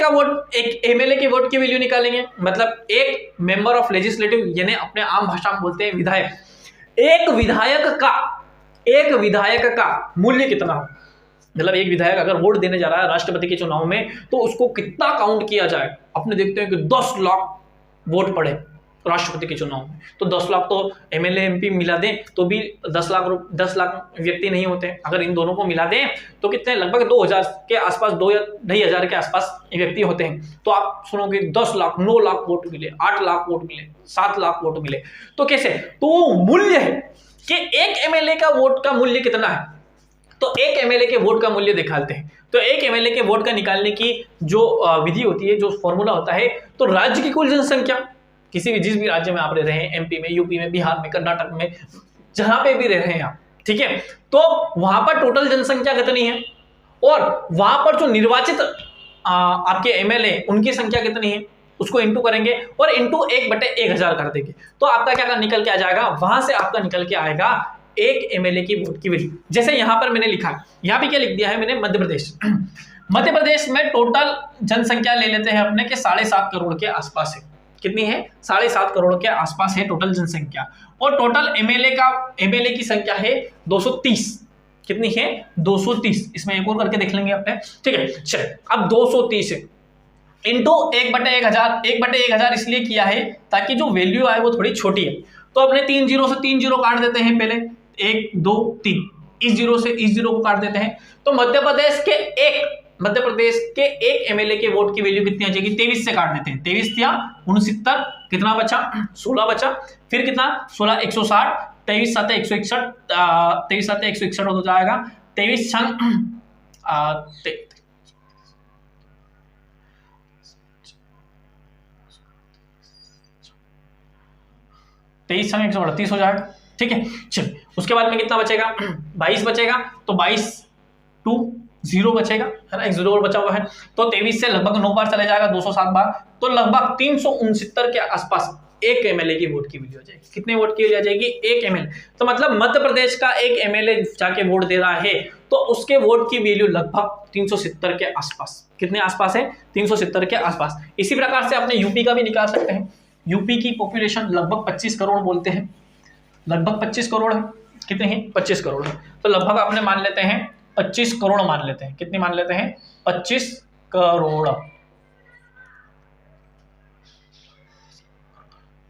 के वोट की वैल्यू निकालेंगे, मतलब एक मेंबर ऑफ लेजिस्लेटिव, यानी अपने आम भाषा में बोलते हैं विधायक, एक विधायक का मूल्य कितना हो, मतलब एक विधायक अगर वोट देने जा रहा है राष्ट्रपति के चुनाव में तो उसको कितना काउंट किया जाए। अपने देखते हैं कि 10 लाख वोट पड़े राष्ट्रपति के चुनाव में। तो 10 लाख तो एमएलए एमपी मिला दें तो भी 10 लाख व्यक्ति नहीं होते। अगर इन दोनों को मिला दें तो कितने, लगभग 2000 के आसपास, 2 या 2,500 के आसपास व्यक्ति होते हैं। तो आप सुनोगे 10 लाख, 9 लाख वोट मिले, 8 लाख वोट मिले, 7 लाख वोट मिले, तो कैसे? तो वो मूल्य है कि एक एमएलए का वोट का मूल्य कितना है। तो एक एमएलए के वोट का मूल्य दिखाते हैं। तो एक एमएलए के वोट का निकालने की जो विधि होती है, जो फॉर्मूला होता है, तो राज्य की कुल जनसंख्या, किसी भी जिस भी राज्य में आप रह रहे हैं, एमपी में, यूपी में, बिहार में, कर्नाटक में, जहां पे भी रह रहे हैं आप, ठीक है, तो वहां पर टोटल जनसंख्या कितनी है और वहां पर जो निर्वाचित आपके एमएलए उनकी संख्या कितनी है, उसको इंटू करेंगे और इंटू 1/1000 कर देंगे। तो आपका क्या निकल के आ जाएगा, वहां से आपका निकल के आएगा एक एमएलए की वोट की वैल्यू। जैसे यहां पर मैंने लिखा, यहां पे क्या लिख दिया है मैंने, मध्य प्रदेश। मध्य प्रदेश में टोटल जनसंख्या ले लेते हैं अपने के 7.5 करोड़ के आसपास है। कितनी है? 7.5 करोड़ के आसपास है टोटल जनसंख्या। और टोटल एमएलए की संख्या है 230। कितनी है? 230। इसमें एक और करके देख लेंगे अपने, ठीक है। चलिए, अब 230 है इंटू 1/1000। 1/1000 इसलिए किया है ताकि जो वैल्यू आए वो थोड़ी छोटी है। तो अपने 3 जीरो से 3 जीरो काट देते हैं पहले, 1 2 3, इस जीरो से इस जीरो को काट देते हैं। तो मध्य प्रदेश के एक एमएलए के वोट की वैल्यू कितनी आ जाएगी? 23 से काट देते हैं। 23 या 69, कितना बचा? 16 बचा। फिर कितना? 16 160, 23 7 161, 23 7 161 हो जाएगा। 23 छंग 138 हो जाएगा, ठीक है। चलिए, उसके बाद में कितना बचेगा? 22 बचेगा। तो 22 2 0 बचेगा, है ना, एक 0 और बचा हुआ है। तो 23 से लगभग 9 बार चले जाएगा, 207 बार। तो लगभग 369 के आसपास एक एमएलए की वोट की वैल्यू आ जाएगी। कितने वोट की वैल्यू आ जाएगी? एक एमएलए। तो मतलब मध्य प्रदेश का एक एमएलए जाके वोट दे रहा है तो उसके वोट की वैल्यू लगभग 370 के आसपास। कितने आसपास है? 370 के आसपास। इसी प्रकार से अपने यूपी का भी निकाल सकते हैं। यूपी की पॉपुलेशन लगभग 25 करोड़ बोलते हैं, लगभग 25 करोड़ है। कितने हैं? 25 करोड़ है। तो लगभग अपने मान लेते हैं 25 करोड़ मान लेते हैं। कितनी मान लेते हैं? 25 करोड़।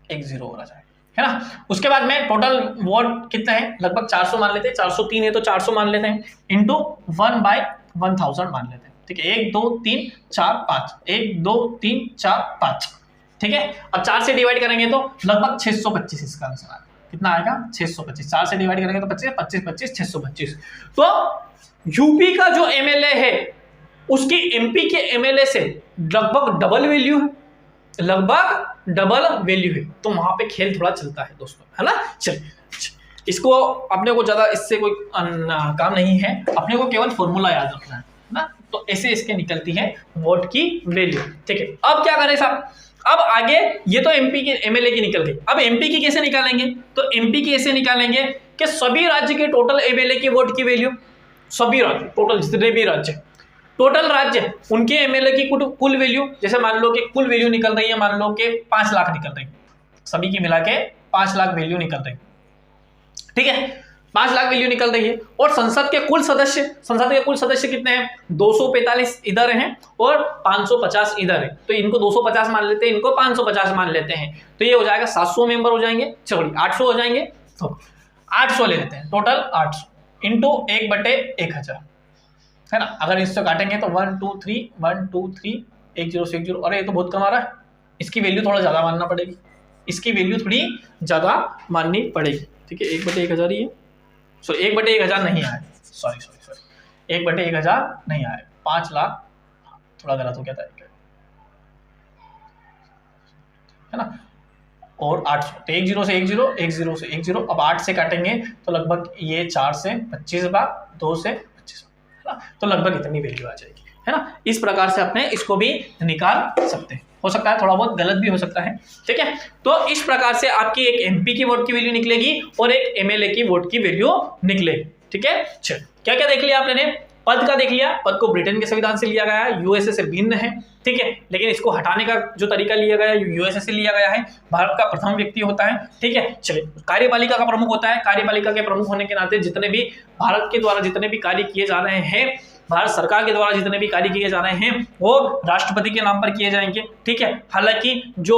एक 0 हो जाए, है ना। उसके बाद में टोटल वोट कितने हैं? लगभग 400 मान लेते हैं। 403 है तो 400 मान लेते हैं, इंटू 1/1000 मान लेते हैं, ठीक है। 1 2 3 4 5, 1 2 3 4 5, ठीक है। अब 4 से डिवाइड करेंगे तो लगभग 625 इसका आंसर आएगा। कितना आएगा? 625। 4 से डिवाइड करेंगे तो 25 25 25 625। तो यूपी का जो एमएलए है उसकी एमपी के एमएलए से लगभग डबल वैल्यू है, लगभग डबल वैल्यू है। तो वहां पे खेल थोड़ा चलता है दोस्तों, है ना। चलिए, इसको अपने को ज्यादा इससे कोई काम नहीं है, अपने को केवल फॉर्मूला याद रखना है ना। तो ऐसे इसके निकलती है वोट की वैल्यू, ठीक है। अब क्या करें साहब? अब आगे ये तो एमपी की एमएलए की निकल गई। अब एमपी की कैसे निकालेंगे? तो एमपी की ऐसे निकालेंगे कि सभी राज्य के टोटल एमएलए की वोट की वैल्यू, सभी राज्य टोटल जितने भी राज्य, टोटल राज्य उनके एमएलए की कुल वैल्यू, जैसे मान लो कि कुल वैल्यू निकल रही है, मान लो कि 5 लाख निकल रही है, सभी की मिला के 5 लाख वैल्यू निकल रही है, ठीक है। 5 लाख वैल्यू निकल रही है। और संसद के कुल सदस्य कितने हैं? 245 इधर हैं और 550 इधर है। तो इनको 250 मान लेते हैं, इनको 550 मान लेते हैं। तो ये हो जाएगा 700 मेंबर हो जाएंगे, सॉरी 800 हो जाएंगे। तो 800 ले लेते हैं, टोटल 800 इंटू 1/1000, है ना। अगर इससे काटेंगे तो 1 2 3 1 2 3 1 0 से 1 0। अरे ये तो बहुत कम आ रहा है, इसकी वैल्यू थोड़ा ज़्यादा मानना पड़ेगी, इसकी वैल्यू थोड़ी ज़्यादा माननी पड़ेगी, ठीक है। 1/1000 ही है, सो 1/1000 नहीं आए, सॉरी 1/1000 नहीं आए। 5 लाख थोड़ा गलत हो गया था, है ना। और 800, तो 1 0 से 1 0, 1 0 से 1 0। अब 8 से काटेंगे तो लगभग ये 4 से 25 बार, 2 से 25 बार, है ना। तो लगभग इतनी वैल्यू आ जाएगी, है ना। इस प्रकार से अपने इसको भी निकाल सकते हैं। हो सकता है थोड़ा बहुत गलत भी हो सकता है, ठीक है। तो इस प्रकार से आपकी एक एमपी की वोट की वैल्यू निकलेगी और एक एमएलए की वोट की वैल्यू निकलेगी, ठीक है। चल, क्या क्या देख लिया आपने? पद का देख लिया, पद को ब्रिटेन के संविधान से लिया गया है, यूएसए से भिन्न है, ठीक है। लेकिन इसको हटाने का जो तरीका लिया गया है यूएसए से लिया गया है। भारत का प्रथम व्यक्ति होता है, ठीक है। चलिए, कार्यपालिका का प्रमुख होता है। कार्यपालिका के प्रमुख होने के नाते जितने भी भारत के द्वारा जितने भी कार्य किए जा रहे हैं भारत सरकार के द्वारा जितने भी कार्य किए जा रहे हैं वो राष्ट्रपति के नाम पर किए जाएंगे, ठीक है। हालांकि जो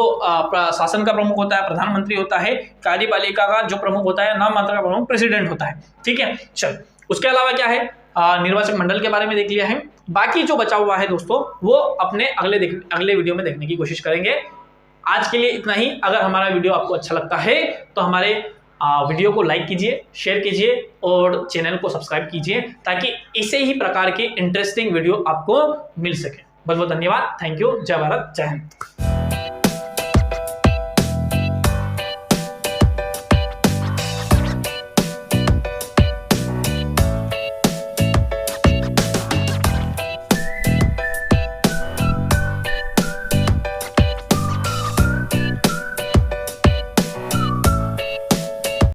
शासन का प्रमुख होता है प्रधानमंत्री होता है, कार्यपालिका का जो प्रमुख होता है नाम मात्र का प्रमुख प्रेसिडेंट होता है, ठीक है। चल उसके अलावा क्या है, निर्वाचक मंडल के बारे में देख लिया है। बाकी जो बचा हुआ है दोस्तों वो अपने अगले वीडियो में देखने की कोशिश करेंगे। आज के लिए इतना ही। अगर हमारा वीडियो आपको अच्छा लगता है तो हमारे वीडियो को लाइक कीजिए, शेयर कीजिए और चैनल को सब्सक्राइब कीजिए ताकि इसे ही प्रकार के इंटरेस्टिंग वीडियो आपको मिल सके। बहुत बहुत धन्यवाद। Thank you. जय भारत, जय हिंद।